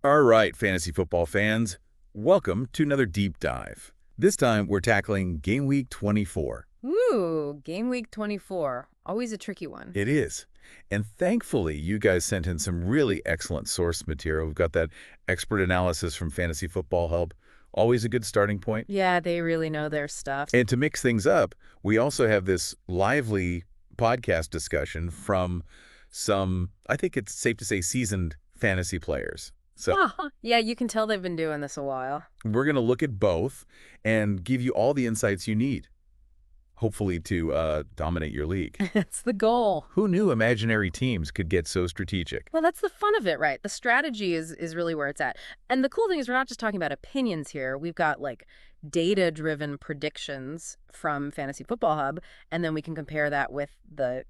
All right, fantasy football fans, welcome to another deep dive. This time, we're tackling Game Week 24. Ooh, Game Week 24. Always a tricky one. It is. And thankfully, you guys sent in some really excellent source material. We've got that expert analysis from Fantasy Football Hub. Always a good starting point. Yeah, they really know their stuff. And to mix things up, we also have this lively podcast discussion from some, I think it's safe to say, seasoned fantasy players. So Yeah, you can tell they've been doing this a while. we're going to look at both and give you all the insights you need, hopefully to dominate your league. It's the goal. Who knew imaginary teams could get so strategic? Well, that's the fun of it, right? The strategy is really where it's at. And the cool thing is we're not just talking about opinions here. We've got like data-driven predictions from Fantasy Football Hub, and then we can compare that with the,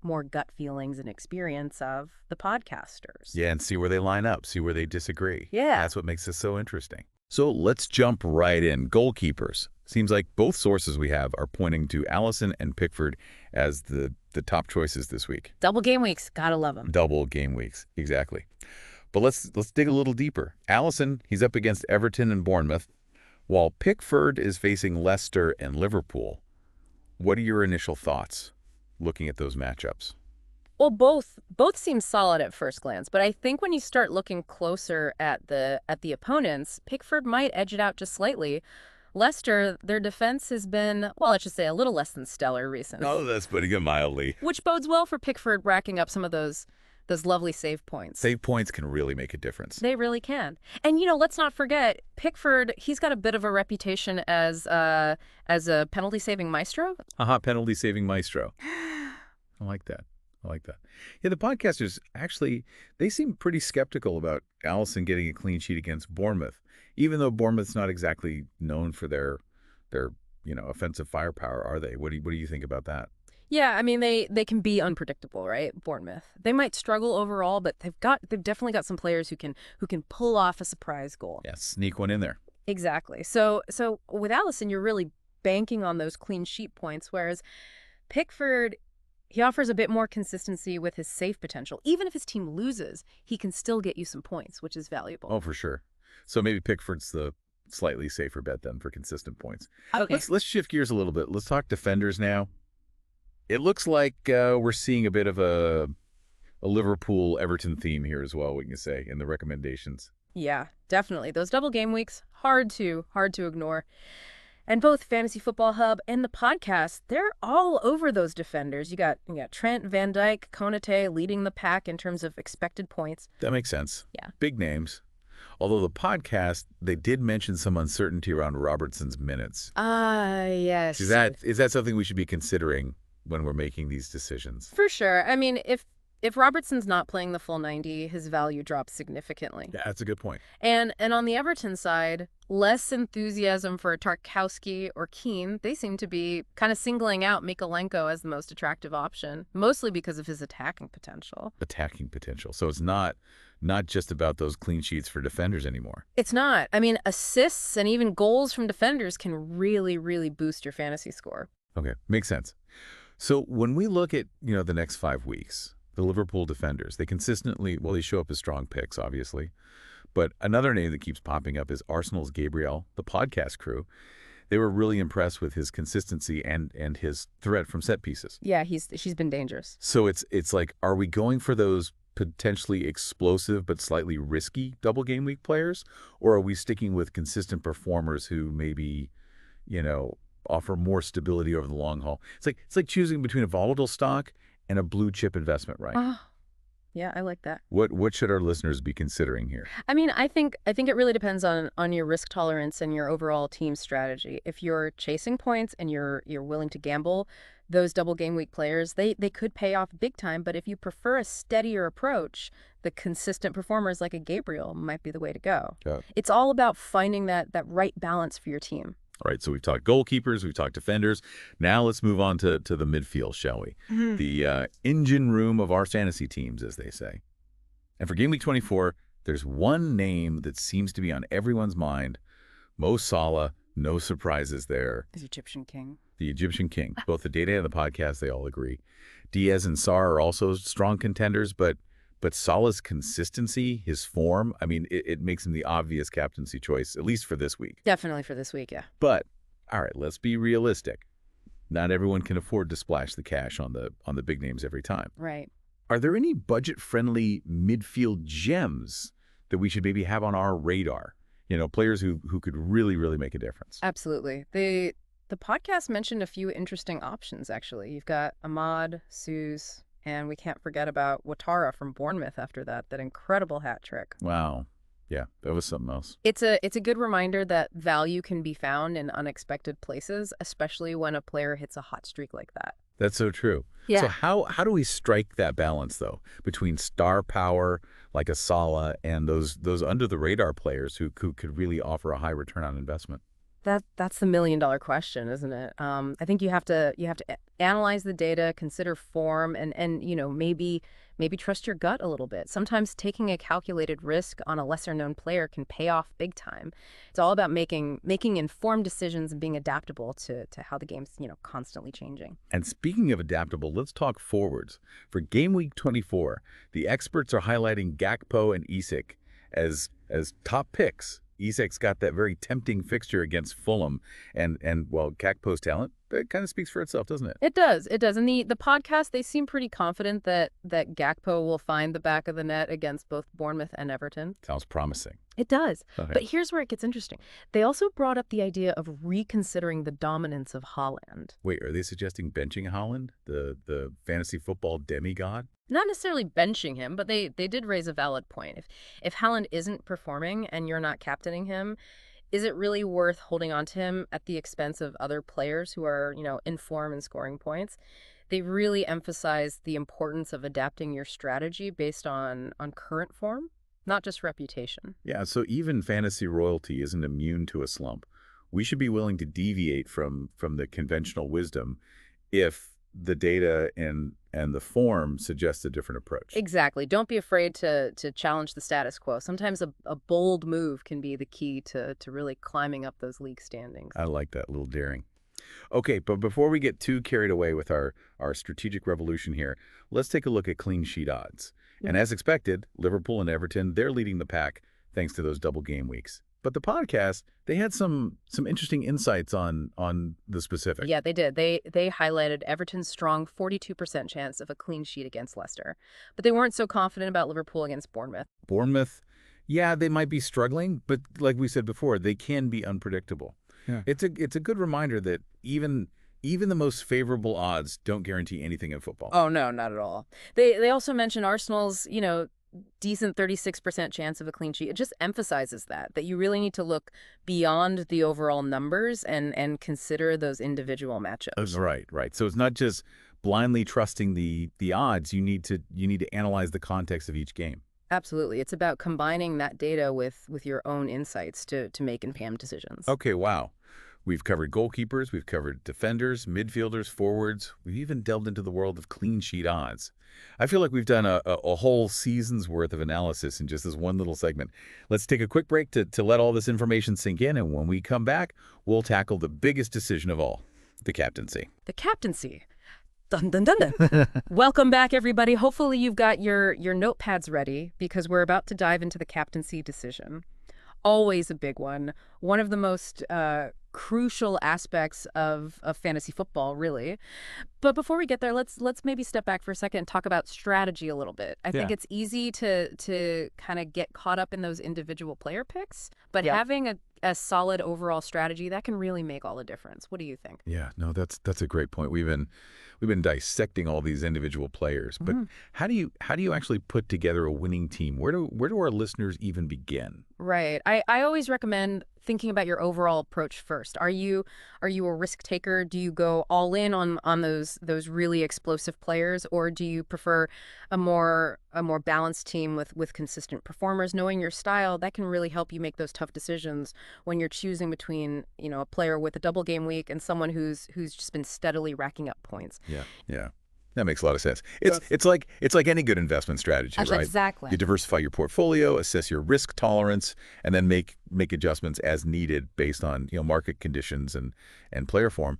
more gut feelings and experience of the podcasters. Yeah, and see where they line up, see where they disagree. Yeah. That's what makes this so interesting. So let's jump right in. Goalkeepers. Seems like both sources we have are pointing to Alisson and Pickford as the top choices this week. Double game weeks. Gotta love them. Double game weeks, exactly. But let's dig a little deeper. Alisson, he's up against Everton and Bournemouth, while Pickford is facing Leicester and Liverpool. What are your initial thoughts looking at those matchups? Well, both seem solid at first glance, but I think when you start looking closer at the opponents, Pickford might edge it out just slightly. Leicester, their defense has been, well, let's just say a little less than stellar recently. Oh, that's putting it mildly. Which bodes well for Pickford racking up some of those lovely save points. Save points can really make a difference. They really can. And, let's not forget, Pickford, he's got a bit of a reputation as a penalty-saving maestro. Penalty-saving maestro. I like that. Yeah, the podcasters, actually, they seem pretty skeptical about Alisson getting a clean sheet against Bournemouth, even though Bournemouth's not exactly known for their offensive firepower, are they? What do you think about that? Yeah, I mean they can be unpredictable, right? Bournemouth. They might struggle overall, but they've definitely got some players who can pull off a surprise goal. Yeah, sneak one in there. Exactly. So with Alisson, you're really banking on those clean sheet points, whereas Pickford, he offers a bit more consistency with his save potential. Even if his team loses, he can still get you some points, which is valuable. Oh, for sure. So maybe Pickford's the slightly safer bet then for consistent points. Okay. Let's shift gears a little bit. Let's talk defenders now. It looks like we're seeing a bit of a Liverpool-Everton theme here as well, we can say, in the recommendations. Yeah, definitely. Those double game weeks, hard to ignore. And both Fantasy Football Hub and the podcast, they're all over those defenders. You got Trent, Van Dijk, Konate leading the pack in terms of expected points. That makes sense. Yeah. Big names. Although the podcast, they did mention some uncertainty around Robertson's minutes. Yes. Is that something we should be considering when we're making these decisions? For sure. I mean, if Robertson's not playing the full 90, his value drops significantly. Yeah, that's a good point. And on the Everton side, less enthusiasm for Tarkowski or Keane. They seem to be kind of singling out Mykolenko as the most attractive option, mostly because of his attacking potential. So it's not just about those clean sheets for defenders anymore. It's not. I mean, assists and even goals from defenders can really, really boost your fantasy score. Okay, makes sense. So when we look at, the next 5 weeks, the Liverpool defenders, they consistently, they show up as strong picks, obviously. But another name that keeps popping up is Arsenal's Gabriel, the podcast crew. They were really impressed with his consistency and his threat from set pieces. Yeah, she's been dangerous. So it's like, are we going for those potentially explosive but slightly risky double game week players? Or are we sticking with consistent performers who maybe, offer more stability over the long haul? It's like choosing between a volatile stock and a blue chip investment, right? Oh, yeah, I like that. What should our listeners be considering here? I mean, I think it really depends on your risk tolerance and your overall team strategy. If you're chasing points and you're willing to gamble, those double game week players, they could pay off big time. But if you prefer a steadier approach, the consistent performers like a Gabriel might be the way to go. Yeah. It's all about finding that right balance for your team. All right, so we've talked goalkeepers, we've talked defenders. Now let's move on to the midfield, shall we? Mm-hmm. The engine room of our fantasy teams, as they say. And for Game Week 24, there's one name that seems to be on everyone's mind. Mo Salah, no surprises there. The Egyptian king. The Egyptian king. Both the data and the podcast, they all agree. Diaz and Sarr are also strong contenders, but But Salah's consistency, his form, I mean, it makes him the obvious captaincy choice, at least for this week. Definitely for this week, yeah. But, all right, let's be realistic. Not everyone can afford to splash the cash on the big names every time. Right. Are there any budget-friendly midfield gems that we should maybe have on our radar? Players who could really, really make a difference. Absolutely. The podcast mentioned a few interesting options, actually. You've got Ahmad, Suze, and we can't forget about Ouattara from Bournemouth after that incredible hat trick. Wow. Yeah, that was something else. It's a good reminder that value can be found in unexpected places, especially when a player hits a hot streak like that. That's so true. Yeah. So how do we strike that balance, though, between star power like a Salah and those under-the-radar players who could really offer a high return on investment? That's the million-dollar question, isn't it? I think you have to analyze the data, consider form, and maybe trust your gut a little bit. Sometimes taking a calculated risk on a lesser-known player can pay off big time. It's all about making informed decisions and being adaptable to how the game's constantly changing. And speaking of adaptable, let's talk forwards. For Game Week 24, the experts are highlighting Gakpo and Isak as top picks. Isak's got that very tempting fixture against Fulham, and well, Gakpo's talent, it kind of speaks for itself, doesn't it? It does. And the podcast, they seem pretty confident that Gakpo will find the back of the net against both Bournemouth and Everton. Sounds promising. It does. Okay. But here's where it gets interesting. They also brought up the idea of reconsidering the dominance of Haaland. Wait, are they suggesting benching Haaland, the fantasy football demigod? Not necessarily benching him, but they did raise a valid point. If Haaland isn't performing and you're not captaining him, is it really worth holding on to him at the expense of other players who are, in form and scoring points? They really emphasize the importance of adapting your strategy based on current form, not just reputation. Yeah, so even fantasy royalty isn't immune to a slump. We should be willing to deviate from the conventional wisdom if the data and the form suggests a different approach. Exactly. Don't be afraid to challenge the status quo. Sometimes a bold move can be the key to really climbing up those league standings. I like that, little daring. Okay, but before we get too carried away with our strategic revolution here, let's take a look at clean sheet odds. And as expected, Liverpool and Everton, they're leading the pack thanks to those double game weeks. But the podcast, they had some interesting insights on the specific. Yeah, they did. They highlighted Everton's strong 42% chance of a clean sheet against Leicester. But they weren't so confident about Liverpool against Bournemouth. Bournemouth, yeah, they might be struggling, but like we said before, they can be unpredictable. Yeah. It's a good reminder that even the most favorable odds don't guarantee anything in football. Oh, no, not at all. They also mentioned Arsenal's, decent 36% chance of a clean sheet. It just emphasizes that you really need to look beyond the overall numbers and consider those individual matchups. Right. So it's not just blindly trusting the odds. You need to analyze the context of each game. Absolutely. It's about combining that data with your own insights to make informed decisions. Okay, wow. We've covered goalkeepers, we've covered defenders, midfielders, forwards. We've even delved into the world of clean sheet odds. I feel like we've done a whole season's worth of analysis in just this one little segment. Let's take a quick break to let all this information sink in, and when we come back, we'll tackle the biggest decision of all, the captaincy. The captaincy. Dun, dun, dun, dun. Welcome back, everybody. Hopefully you've got your notepads ready because we're about to dive into the captaincy decision. Always a big one. One of the most crucial aspects of fantasy football, really. But before we get there, let's maybe step back for a second and talk about strategy a little bit. I think it's easy to kind of get caught up in those individual player picks, but having a solid overall strategy, that can really make all the difference. What do you think? Yeah, no, that's a great point. We've been dissecting all these individual players, but how do you actually put together a winning team? Where do our listeners even begin? Right. I always recommend thinking about your overall approach first. Are you a risk taker? Do you go all in on those really explosive players, or do you prefer a more balanced team with consistent performers? Knowing your style, that can really help you make those tough decisions when you're choosing between, a player with a double game week and someone who's just been steadily racking up points. Yeah. That makes a lot of sense. It's like any good investment strategy, right? Exactly. You diversify your portfolio, assess your risk tolerance, and then make adjustments as needed based on market conditions and player form.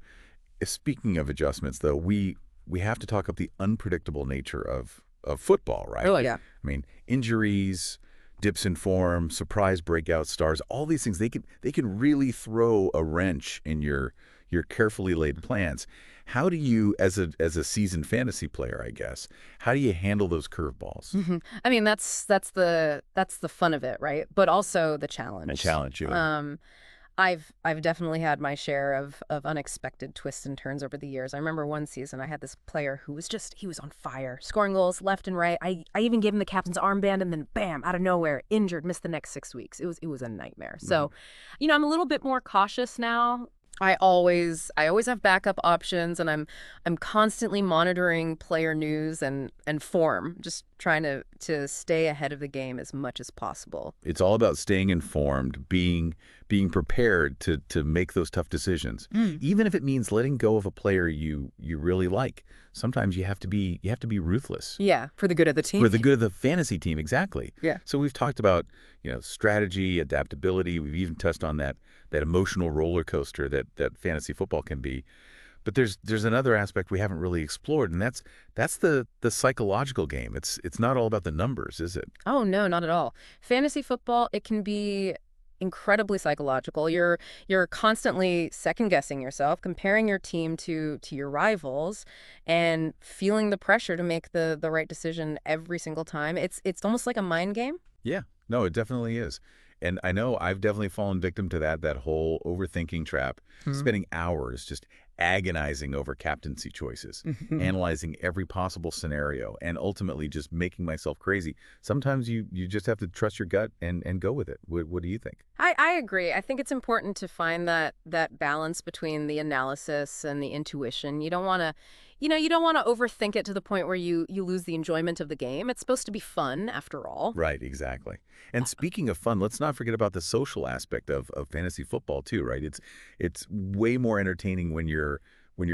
Speaking of adjustments, though, we have to talk about the unpredictable nature of of football, right? Oh, yeah. I mean, injuries, dips in form, surprise breakout stars, all these things, they can really throw a wrench in your carefully laid plans. How do you, as a seasoned fantasy player, I guess, how do you handle those curveballs? I mean, that's the fun of it, right? But also the challenge. I challenge you. I've definitely had my share of unexpected twists and turns over the years. I remember one season I had this player who was he was on fire, scoring goals left and right. I even gave him the captain's armband, and then bam, out of nowhere, injured, missed the next 6 weeks. It was a nightmare. So, I'm a little bit more cautious now. I always have backup options, and I'm constantly monitoring player news and form, just trying to stay ahead of the game as much as possible. It's all about staying informed, being prepared to make those tough decisions, even if it means letting go of a player you really like. Sometimes you have to be ruthless Yeah, for the good of the team. for the good of the fantasy team. Exactly. Yeah. So we've talked about strategy, adaptability. We've even touched on that emotional roller coaster that fantasy football can be. But there's another aspect we haven't really explored, and that's the psychological game. It's not all about the numbers, is it? Oh, no, not at all. Fantasy football, it can be incredibly psychological. You're constantly second guessing yourself, comparing your team to your rivals, and feeling the pressure to make the right decision every single time. It's almost like a mind game. Yeah. No, it definitely is. And I know I've definitely fallen victim to that whole overthinking trap, spending hours just agonizing over captaincy choices, analyzing every possible scenario, and ultimately just making myself crazy. Sometimes you just have to trust your gut and go with it. What do you think? I agree. I think it's important to find that balance between the analysis and the intuition. You don't want to, you don't want to overthink it to the point where you lose the enjoyment of the game. It's supposed to be fun after all. Right, exactly. And speaking of fun, let's not forget about the social aspect of fantasy football too, right? It's way more entertaining when you're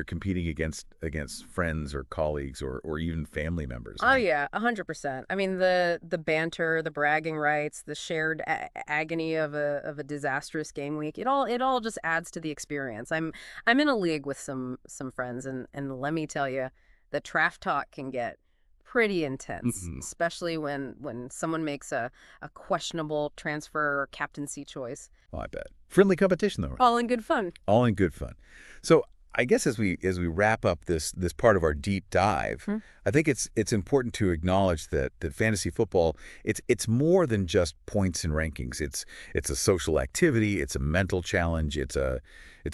competing against friends or colleagues or even family members. Oh yeah, 100%. I mean the banter, the bragging rights, the shared agony of a disastrous game week. It all just adds to the experience. I'm in a league with some friends, and let me tell you, the trash talk can get pretty intense, Mhm. especially when someone makes a questionable transfer or captaincy choice. Oh, I bet. Friendly competition though, right? All in good fun. All in good fun. So I guess as we wrap up this part of our deep dive, I think it's important to acknowledge that fantasy football it's more than just points and rankings. It's a social activity. It's a mental challenge. It's a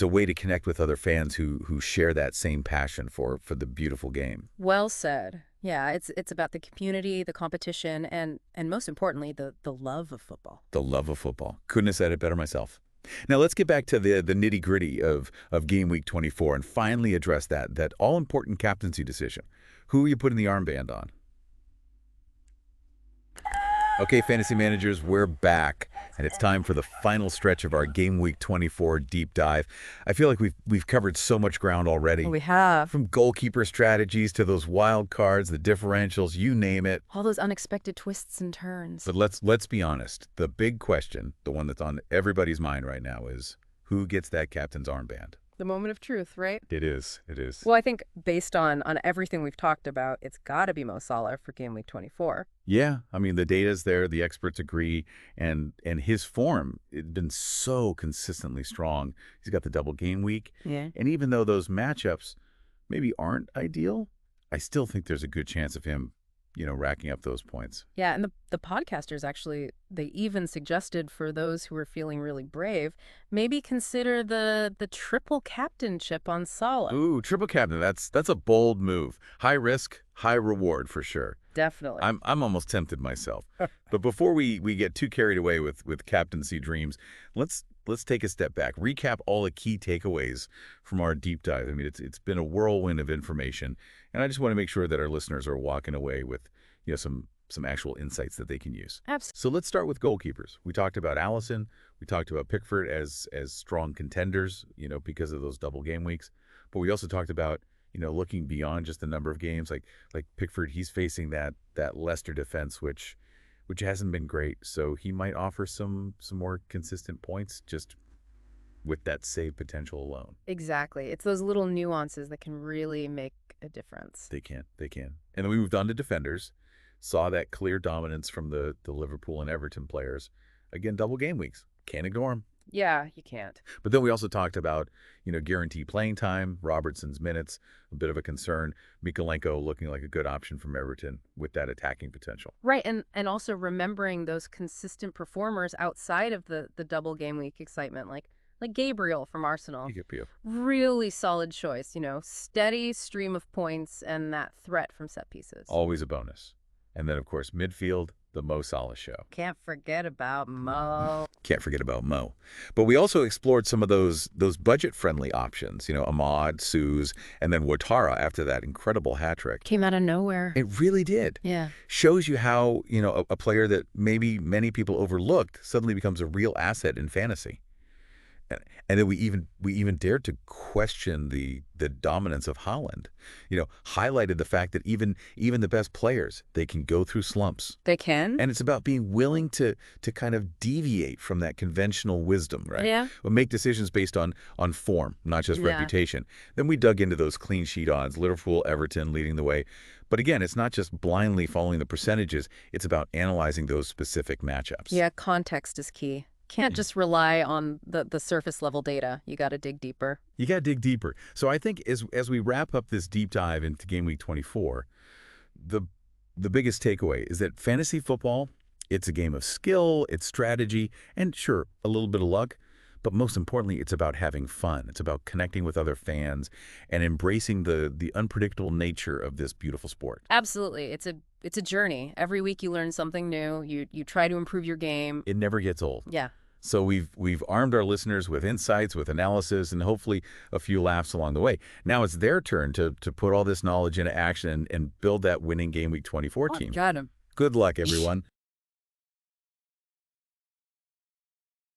way to connect with other fans who share that same passion for the beautiful game. Well said. Yeah, it's about the community, the competition, and most importantly, the love of football. The love of football. Couldn't have said it better myself. Now let's get back to the nitty gritty of Game Week 24 and finally address that all important captaincy decision. Who are you putting the armband on? Okay, fantasy managers, we're back, and it's time for the final stretch of our Game Week 24 deep dive. I feel like we've covered so much ground already. We have From goalkeeper strategies to those wild cards, the differentials, you name it. all those unexpected twists and turns. But let's be honest. The big question, the one that's on everybody's mind right now, is who gets that captain's armband? The moment of truth, right? It is. It is. Well, I think based on everything we've talked about, it's got to be Mo Salah for Game Week 24. Yeah, I mean the data's there, the experts agree, and his form it's been so consistently strong. He's got the double game week, Yeah. and even though those matchups maybe aren't ideal, I still think there's a good chance of him, racking up those points. Yeah, and the podcasters actually, they even suggested for those who are feeling really brave, maybe consider the triple captainship on Salah. Ooh, triple captain. That's a bold move. High risk, high reward for sure. Definitely. I'm almost tempted myself. But before we get too carried away with captaincy dreams, let's take a step back. Recap all the key takeaways from our deep dive. I mean, it's been a whirlwind of information, and I just want to make sure that our listeners are walking away with some actual insights that they can use. Absolutely. So let's start with goalkeepers. We talked about Alisson. We talked about Pickford as strong contenders, because of those double game weeks. But we also talked about looking beyond just the number of games, like Pickford, he's facing that Leicester defense, which hasn't been great. So he might offer some more consistent points just with that save potential alone. Exactly. It's those little nuances that can really make a difference. They can. And then we moved on to defenders. Saw that clear dominance from the Liverpool and Everton players. Again, double game weeks. Can't ignore them. Yeah, you can't. But then we also talked about, guaranteed playing time, Robertson's minutes, a bit of a concern. Mikolenko looking like a good option from Everton with that attacking potential. Right, and also remembering those consistent performers outside of the double game week excitement, like Gabriel from Arsenal. Yep. Really solid choice, steady stream of points and that threat from set pieces. Always a bonus. And then, of course, midfield, the Mo Salah show. Can't forget about Mo. Can't forget about Mo. But we also explored some of those budget-friendly options, Ahmad, Suze, and then Ouattara after that incredible hat-trick. Came out of nowhere. It really did. Yeah. Shows you how, a player that maybe many people overlooked suddenly becomes a real asset in fantasy. And then we even dared to question the dominance of Haaland. Highlighted the fact that even the best players, they can go through slumps. They can? And it's about being willing to kind of deviate from that conventional wisdom, right? Yeah. Or make decisions based on form, not just reputation. Then we dug into those clean sheet odds, Liverpool, Everton leading the way. But again, it's not just blindly following the percentages. It's about analyzing those specific matchups. Yeah, context is key. Can't just rely on the surface level data. You got to dig deeper. You got to dig deeper. So I think as we wrap up this deep dive into Game Week 24, the biggest takeaway is that fantasy football, it's a game of skill, it's strategy, and sure, a little bit of luck. But most importantly, it's about having fun. It's about connecting with other fans and embracing the unpredictable nature of this beautiful sport. Absolutely. It's a journey. Every week you learn something new. You try to improve your game. It never gets old. Yeah. So we've armed our listeners with insights, with analysis, and hopefully a few laughs along the way. Now it's their turn to put all this knowledge into action and build that winning Game Week 24 team. Got him. Good luck, everyone.